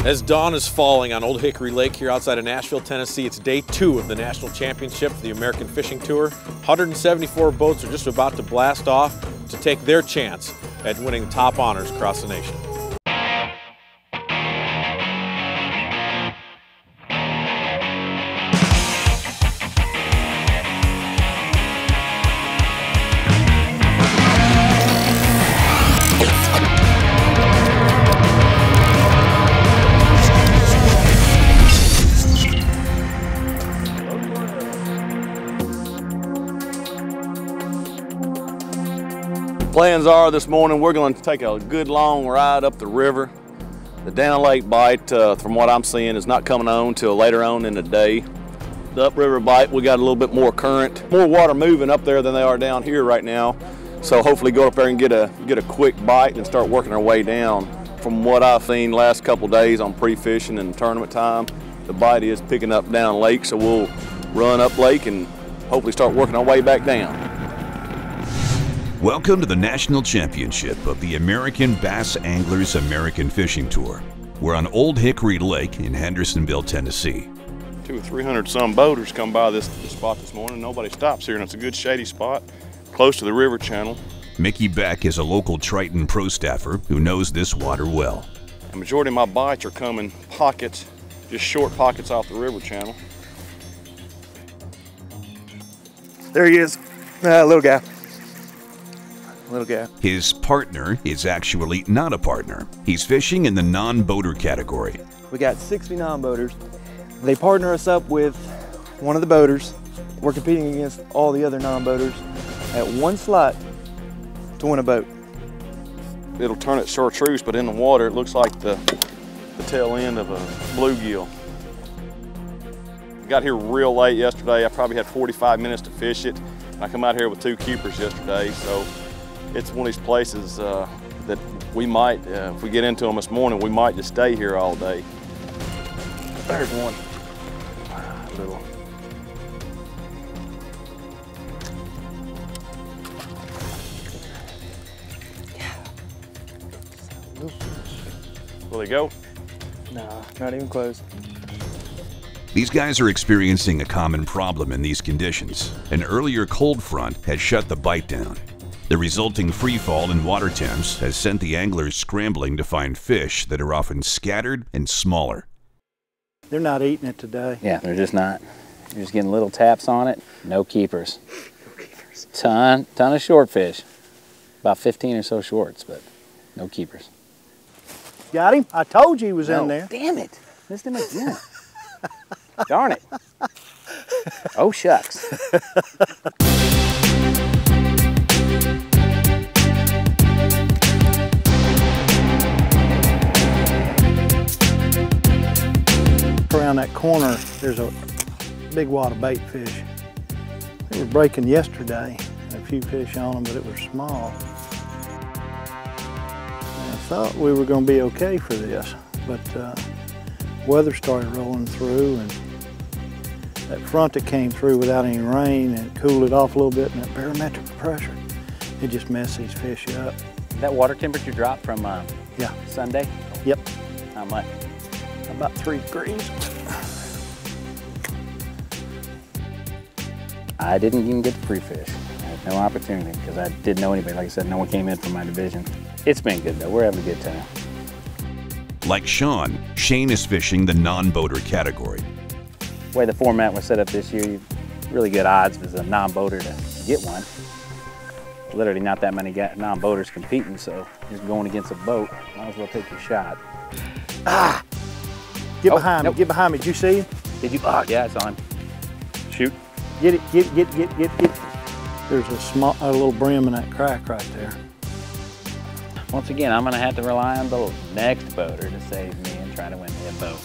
As dawn is falling on Old Hickory Lake here outside of Nashville, Tennessee, it's day 2 of the National Championship for the American Fishing Tour. 174 boats are just about to blast off to take their chance at winning top honors across the nation. Plans are this morning we're going to take a good long ride up the river. The down lake bite, from what I'm seeing, is not coming on till later on in the day. The upriver bite, we got a little bit more current, more water moving up there than they are down here right now. So hopefully go up there and get a quick bite and start working our way down. From what I've seen last couple days on pre-fishing and tournament time, the bite is picking up down lake, so we'll run up lake and hopefully start working our way back down. Welcome to the National Championship of the American Bass Anglers American Fishing Tour. We're on Old Hickory Lake in Hendersonville, Tennessee. 200 or 300 some boaters come by this spot this morning. Nobody stops here, and it's a good shady spot close to the river channel. Mickey Beck is a local Triton pro staffer who knows this water well. The majority of my bites are coming pockets, just short pockets off the river channel. There he is, little guy. Little guy. His partner is actually not a partner. He's fishing in the non-boater category. We got 60 non-boaters. They partner us up with one of the boaters. We're competing against all the other non-boaters at one slot to win a boat. It'll turn at chartreuse, but in the water it looks like the tail end of a bluegill. Got here real late yesterday. I probably had 45 minutes to fish it. I come out here with 2 keepers yesterday, so it's one of these places that we might, if we get into them this morning, we might just stay here all day. There's one. Little. Will he go? No, not even close. These guys are experiencing a common problem in these conditions. An earlier cold front has shut the bite down. The resulting free fall in water temps has sent the anglers scrambling to find fish that are often scattered and smaller. They're not eating it today. Yeah, they're just not. You're just getting little taps on it, no keepers. No keepers. Ton of short fish. About 15 or so shorts, but no keepers. Got him? I told you he was in there. Damn it. Missed him again. Darn it. Oh, shucks. Around that corner, there's a big wad of bait fish. They were breaking yesterday. A few fish on them, but it was small. And I thought we were going to be okay for this, but weather started rolling through, and that front that came through without any rain and cooled it off a little bit, and that barometric pressure, it just messed these fish up. That water temperature dropped from Yeah. Sunday? Yep. How much? About 3 degrees. I didn't even get to pre-fish. I had no opportunity because I didn't know anybody. Like I said, no one came in from my division. It's been good though. We're having a good time. Like Sean, Shane is fishing the non-boater category. The way the format was set up this year, you really good odds as a non-boater to get one. Literally not that many non-boaters competing, so just going against a boat, might as well take your shot. Ah! Get behind me, get behind me. Did you see him? Did you? Oh, yeah, it's on. Shoot. Get it, get it. There's a little brim in that crack right there. Once again, I'm gonna have to rely on the next boater to save me and try to win me a boat.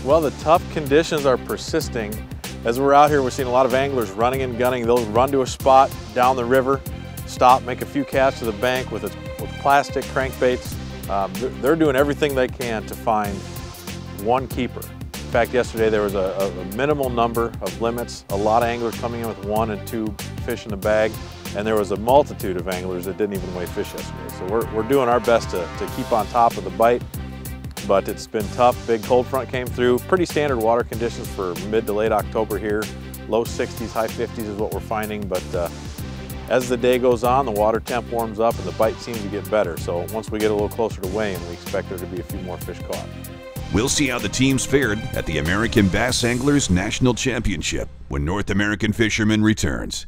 Well, the tough conditions are persisting. As we're out here, we're seeing a lot of anglers running and gunning. They'll run to a spot down the river, stop, make a few casts to the bank with plastic crankbaits. They're doing everything they can to find one keeper. In fact, yesterday there was a minimal number of limits. A lot of anglers coming in with 1 and 2 fish in the bag, and there was a multitude of anglers that didn't even weigh fish yesterday. So we're doing our best to keep on top of the bite. but it's been tough. Big cold front came through. Pretty standard water conditions for mid to late October here. Low 60s, high 50s is what we're finding, but as the day goes on, the water temp warms up and the bite seems to get better. So once we get a little closer to weighing, we expect there to be a few more fish caught. We'll see how the teams fared at the American Bass Anglers National Championship when North American Fisherman returns.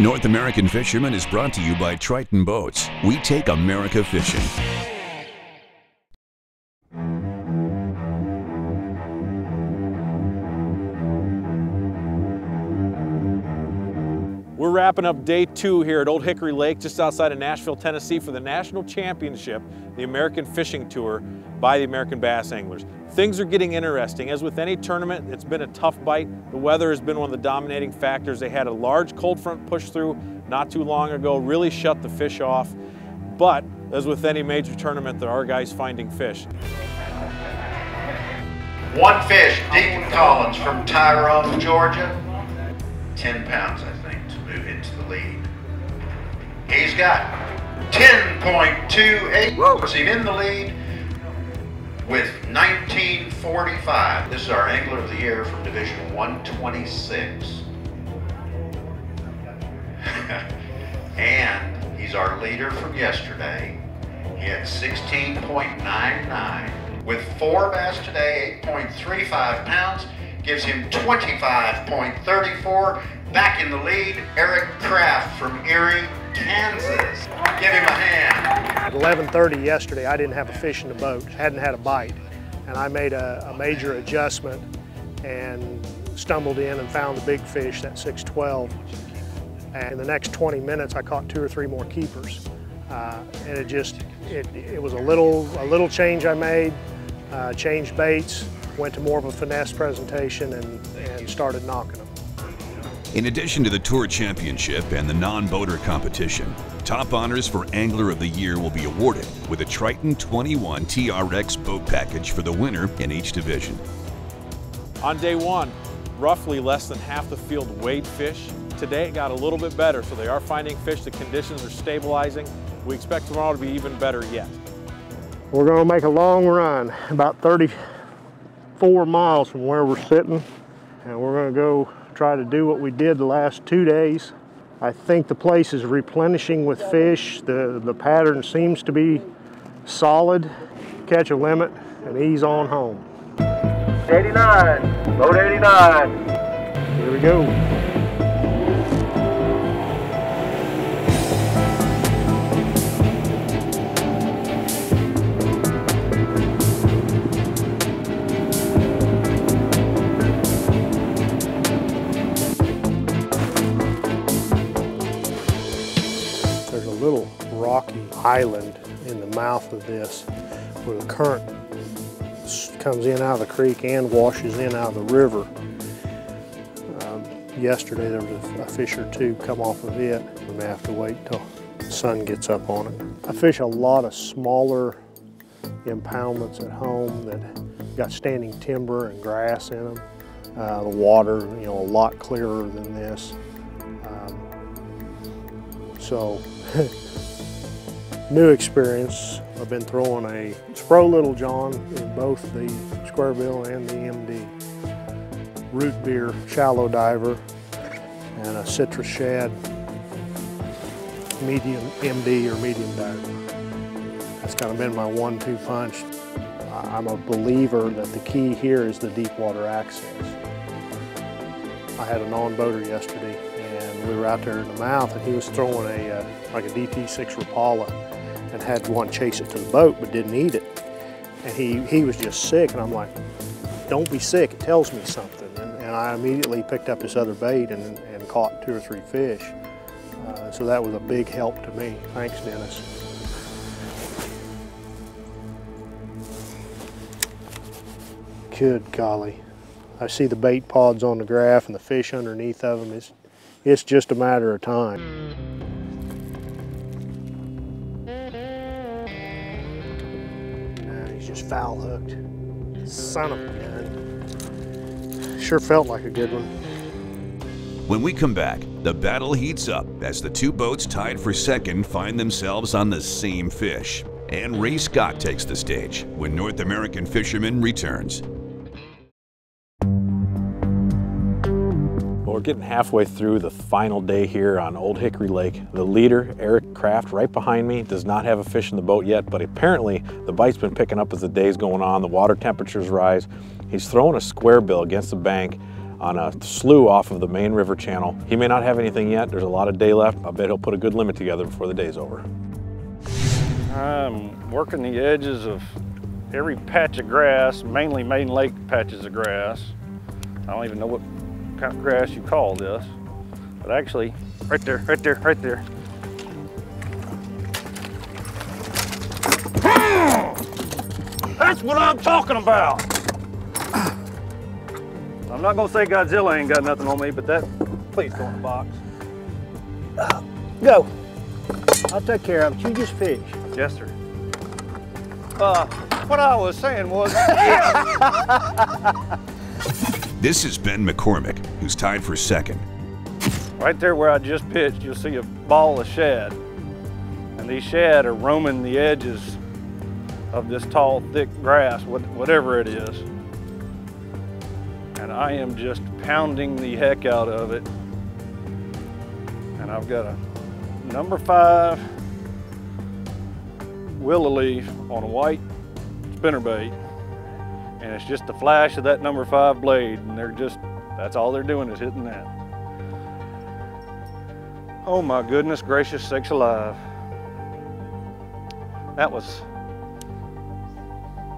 North American Fisherman is brought to you by Triton Boats. We take America fishing. We're wrapping up day 2 here at Old Hickory Lake, just outside of Nashville, Tennessee, for the National Championship, the American Fishing Tour by the American Bass Anglers. Things are getting interesting. As with any tournament, it's been a tough bite. The weather has been one of the dominating factors. They had a large cold front push through not too long ago, really shut the fish off. But as with any major tournament, there are guys finding fish. One fish, Deacon Collins from Tyrone, Georgia. 10 pounds, I think, to move into the lead. He's got 10.28. Puts him in the lead with 1945. This is our Angler of the Year from Division 126. And he's our leader from yesterday. He had 16.99. With 4 bass today, 8.35 pounds, gives him 25.34. Back in the lead, Eric Kraft from Erie, Kansas. Give him a hand. At 11:30 yesterday, I didn't have a fish in the boat, hadn't had a bite. And I made a major adjustment and stumbled in and found the big fish, that 612. And in the next 20 minutes, I caught 2 or 3 more keepers. And it was a little change I made, changed baits, went to more of a finesse presentation and started knocking them. In addition to the Tour Championship and the non-boater competition, top honors for Angler of the Year will be awarded with a Triton 21 TRX boat package for the winner in each division. On day 1, roughly less than half the field weighed fish. Today it got a little bit better, so they are finding fish. The conditions are stabilizing. We expect tomorrow to be even better yet. We're going to make a long run, about 34 miles from where we're sitting, and we're going to go try to do what we did the last 2 days. I think the place is replenishing with fish. The pattern seems to be solid. Catch a limit and ease on home. 89, boat 89. Here we go. Little rocky island in the mouth of this where the current comes in out of the creek and washes in out of the river. Yesterday there was a fish or 2 come off of it. We may have to wait till the sun gets up on it. I fish a lot of smaller impoundments at home that got standing timber and grass in them. The water, a lot clearer than this. So new experience. I've been throwing a Spro Little John in both the square bill and the MD. Root beer shallow diver and a citrus shad medium MD or medium diver. That's kind of been my 1-2 punch. I'm a believer that the key here is the deep water access. I had a non-boater yesterday and we were out there in the mouth and he was throwing like a DT6 Rapala and had one chase it to the boat but didn't eat it. And he was just sick and I'm like, don't be sick, it tells me something. And I immediately picked up this other bait and caught 2 or 3 fish. So that was a big help to me. Thanks, Dennis. Good golly. I see the bait pods on the graph and the fish underneath of them. It's just a matter of time. He's just foul hooked. Son of a gun. Sure felt like a good one. When we come back, the battle heats up as the 2 boats tied for second find themselves on the same fish. And Ray Scott takes the stage when North American Fisherman returns. Well, we're getting halfway through the final day here on Old Hickory Lake. The leader, Eric Kraft, right behind me, does not have a fish in the boat yet, but apparently the bite's been picking up as the day's going on. The water temperatures rise. He's throwing a square bill against the bank on a slough off of the main river channel. He may not have anything yet. There's a lot of day left. I bet he'll put a good limit together before the day's over. I'm working the edges of every patch of grass, mainly main lake patches of grass. I don't even know what kind of grass you call this, but actually, right there, right there, right there. That's what I'm talking about. I'm not gonna say Godzilla ain't got nothing on me, but that, please go in the box. Go. I'll take care of it. You just fish. Yes, sir. What I was saying was, This is Ben McCormick, who's tied for second. right there where I just pitched, you'll see a ball of shad. And these shad are roaming the edges of this tall, thick grass, whatever it is. And I am just pounding the heck out of it. And I've got a number 5 willow leaf on a white spinnerbait. And it's just the flash of that number 5 blade, and that's all they're doing is hitting that. Oh my goodness gracious sakes alive. That was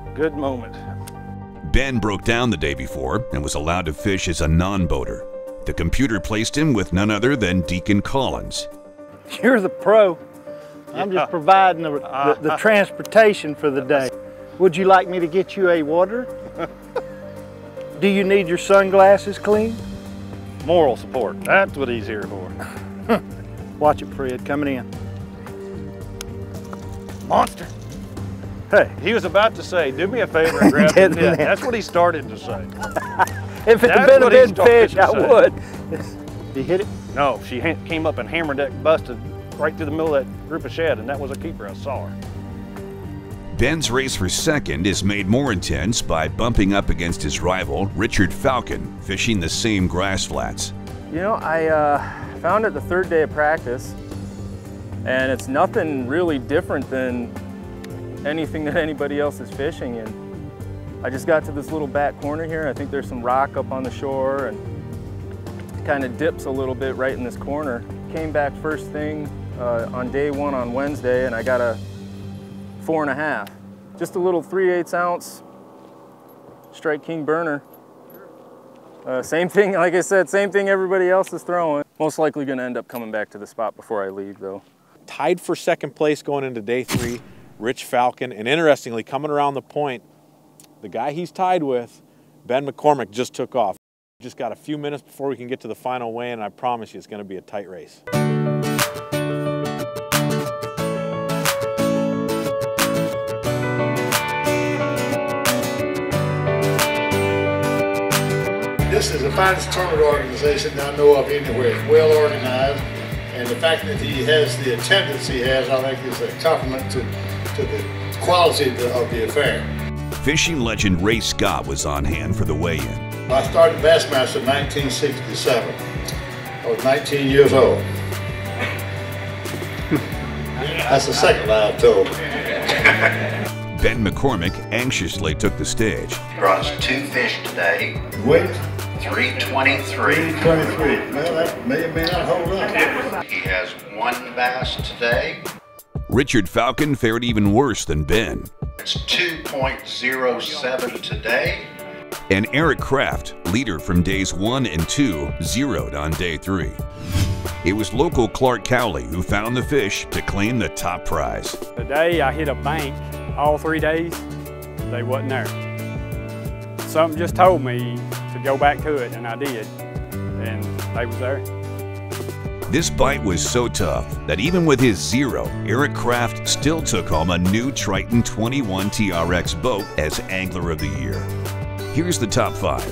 a good moment. Ben broke down the day before and was allowed to fish as a non-boater. The computer placed him with none other than Deacon Collins. You're the pro. I'm just providing the transportation for the day. Would you like me to get you a water? Do you need your sunglasses clean? Moral support, that's what he's here for. Watch it, Fred, coming in. Monster. Hey, he was about to say, do me a favor and grab the net. That's what he started to say. If it had been a big fish, I would. You hit it? No, she came up and hammered that, busted right through the middle of that group of shad, and that was a keeper, I saw her. Ben's race for second is made more intense by bumping up against his rival, Richard Falcon, fishing the same grass flats. You know, I found it the 3rd day of practice, and it's nothing really different than anything that anybody else is fishing. And I just got to this little back corner here. I think there's some rock up on the shore, and it kind of dips a little bit right in this corner. Came back first thing on day 1 on Wednesday, and I got a 4.5. Just a little 3/8 ounce Strike King burner. Same thing, like I said, same thing everybody else is throwing. Most likely gonna end up coming back to the spot before I leave though. Tied for second place going into day 3, Rich Falcon. And interestingly, coming around the point, the guy he's tied with, Ben McCormick, just took off. Just got a few minutes before we can get to the final weigh-in, and I promise you it's gonna be a tight race. This is the finest tournament organization I know of anywhere. It's well organized, and the fact that he has the attendance he has, I think is a compliment to the quality of the affair. Fishing legend Ray Scott was on hand for the weigh-in. I started Bassmaster in 1967. I was 19 years old. That's the second lie I've told. Ben McCormick anxiously took the stage. Brought us 2 fish today. Weight? 323. 323. Well, that may or may not hold up. He has 1 bass today. Richard Falcon fared even worse than Ben. It's 2.07 today. And Eric Kraft, leader from days 1 and 2, zeroed on day 3. It was local Clark Cowley who found the fish to claim the top prize. Today I hit a bank all 3 days, they wasn't there. Something just told me to go back to it, and I did, and they was there. This bite was so tough that even with his 0, Eric Kraft still took home a new Triton 21 TRX boat as Angler of the Year. Here's the top 5.